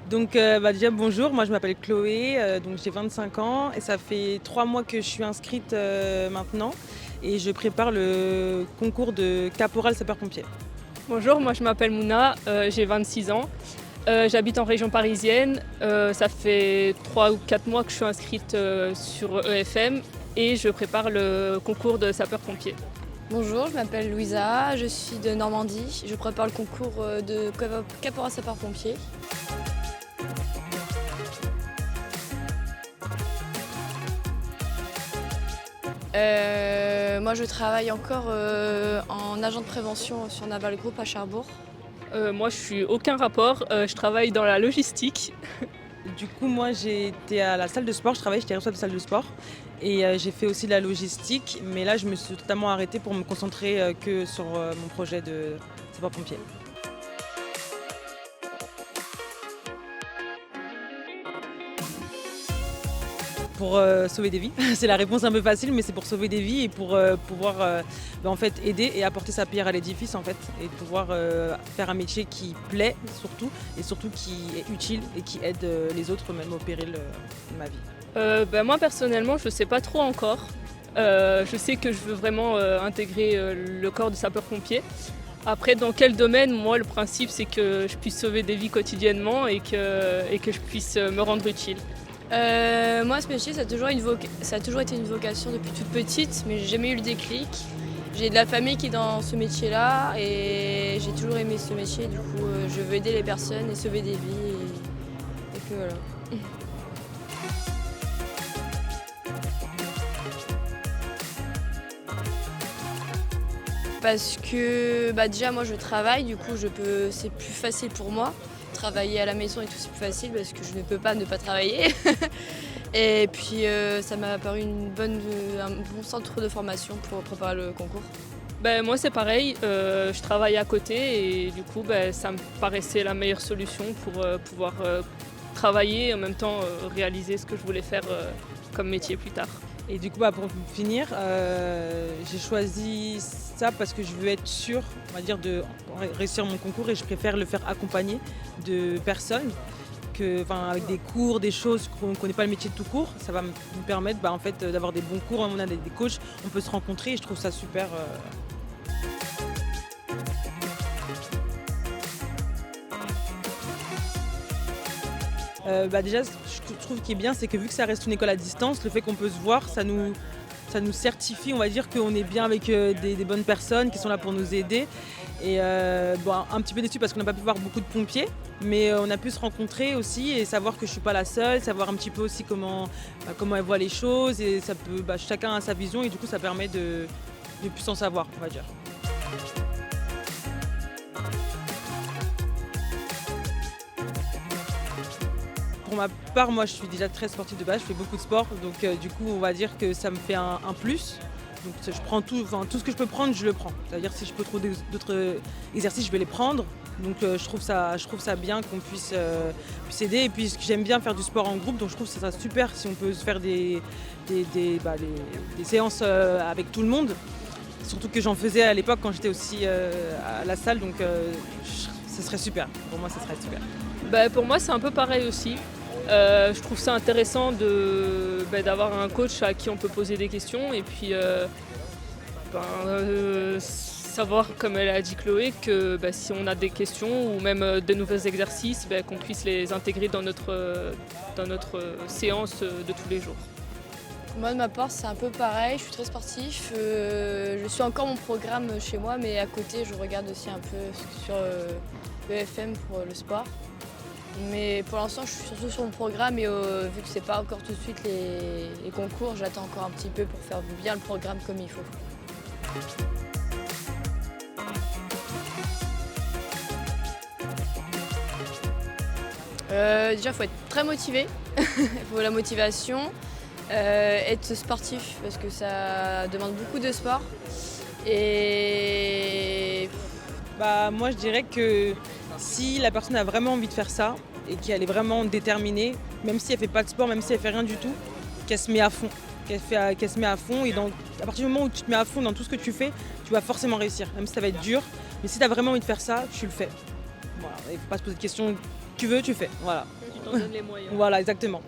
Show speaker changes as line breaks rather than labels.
Donc déjà bonjour, moi je m'appelle Chloé, donc j'ai 25 ans et ça fait 3 mois que je suis inscrite, maintenant et je prépare le concours de caporal sapeur-pompier.
Bonjour, moi je m'appelle Mouna, j'ai 26 ans. J'habite en région parisienne. Ça fait 3 ou 4 mois que je suis inscrite sur EFM et je prépare le concours de sapeur-pompier.
Bonjour, je m'appelle Louisa, je suis de Normandie. Je prépare le concours de caporal sapeur-pompier. Moi, je travaille encore en agent de prévention sur Naval Group à Cherbourg.
Moi je suis aucun rapport, je travaille dans la logistique.
Du coup, moi j'étais à la salle de sport, j'étais responsable de salle de sport et j'ai fait aussi de la logistique, mais là je me suis totalement arrêtée pour me concentrer, que sur, mon projet de sapeur-pompier. Pour sauver des vies. C'est la réponse un peu facile, mais c'est pour sauver des vies et pour pouvoir en fait, aider et apporter sa pierre à l'édifice en fait, et pouvoir faire un métier qui plaît surtout, et surtout qui est utile et qui aide les autres même au péril de ma vie.
Moi personnellement je ne sais pas trop encore. Je sais que je veux vraiment intégrer le corps de sapeur-pompier. Après dans quel domaine, moi le principe c'est que je puisse sauver des vies quotidiennement et que je puisse me rendre utile.
Moi, ce métier, ça a toujours été une vocation depuis toute petite, mais j'ai jamais eu le déclic. J'ai de la famille qui est dans ce métier-là et j'ai toujours aimé ce métier. Du coup, je veux aider les personnes et sauver des vies et que voilà. Parce que déjà moi je travaille, du coup c'est plus facile pour moi. Travailler à la maison et tout c'est plus facile parce que je ne peux pas ne pas travailler. Et puis ça m'a paru un bon centre de formation pour préparer le concours.
Moi c'est pareil, je travaille à côté et du coup ça me paraissait la meilleure solution pour pouvoir travailler et en même temps réaliser ce que je voulais faire comme métier plus tard.
Et du coup, pour finir, j'ai choisi ça parce que je veux être sûre, on va dire, de réussir mon concours et je préfère le faire accompagner de personnes avec des cours, des choses qu'on ne connaît pas le métier de tout court. Ça va me permettre en fait, d'avoir des bons cours. On a des coachs, on peut se rencontrer et je trouve ça super. Déjà, je trouve qu'il est bien, c'est que vu que ça reste une école à distance, le fait qu'on peut se voir, ça nous certifie, on va dire, qu'on est bien avec des bonnes personnes qui sont là pour nous aider. Et un petit peu déçu parce qu'on n'a pas pu voir beaucoup de pompiers, mais on a pu se rencontrer aussi et savoir que je ne suis pas la seule, savoir un petit peu aussi comment elle voit les choses. Et ça peut, chacun a sa vision et du coup, ça permet de plus en savoir, on va dire. Pour ma part, moi je suis déjà très sportive de base, je fais beaucoup de sport, donc du coup on va dire que ça me fait un plus. Donc je prends tout ce que je peux prendre, je le prends. C'est-à-dire si je peux trouver d'autres exercices, je vais les prendre. Donc je trouve ça bien qu'on puisse aider. Et puis j'aime bien faire du sport en groupe, donc je trouve que ça super si on peut se faire des séances avec tout le monde. Surtout que j'en faisais à l'époque quand j'étais aussi à la salle, donc ce serait super. Pour moi, ce serait super.
Pour moi c'est un peu pareil aussi. Je trouve ça intéressant d'avoir un coach à qui on peut poser des questions et puis savoir, comme elle a dit Chloé, que si on a des questions ou même des nouveaux exercices, qu'on puisse les intégrer dans notre séance de tous les jours.
Moi de ma part c'est un peu pareil, je suis très sportif. Je suis encore mon programme chez moi, mais à côté je regarde aussi un peu sur EFM pour le sport. Mais pour l'instant, je suis surtout sur mon programme et vu que c'est pas encore tout de suite les concours, j'attends encore un petit peu pour faire bien le programme comme il faut. Déjà, il faut être très motivé, il faut la motivation, être sportif parce que ça demande beaucoup de sport. Et
moi je dirais que si la personne a vraiment envie de faire ça et qu'elle est vraiment déterminée, même si elle fait pas de sport, même si elle fait rien du tout, qu'elle se met à fond. Qu'elle se met à fond et à partir du moment où tu te mets à fond dans tout ce que tu fais, tu vas forcément réussir, même si ça va être dur. Mais si tu as vraiment envie de faire ça, tu le fais. Voilà, il ne faut pas se poser de questions tu veux, tu fais. Voilà,
Tu t'en donnes les moyens.
voilà exactement.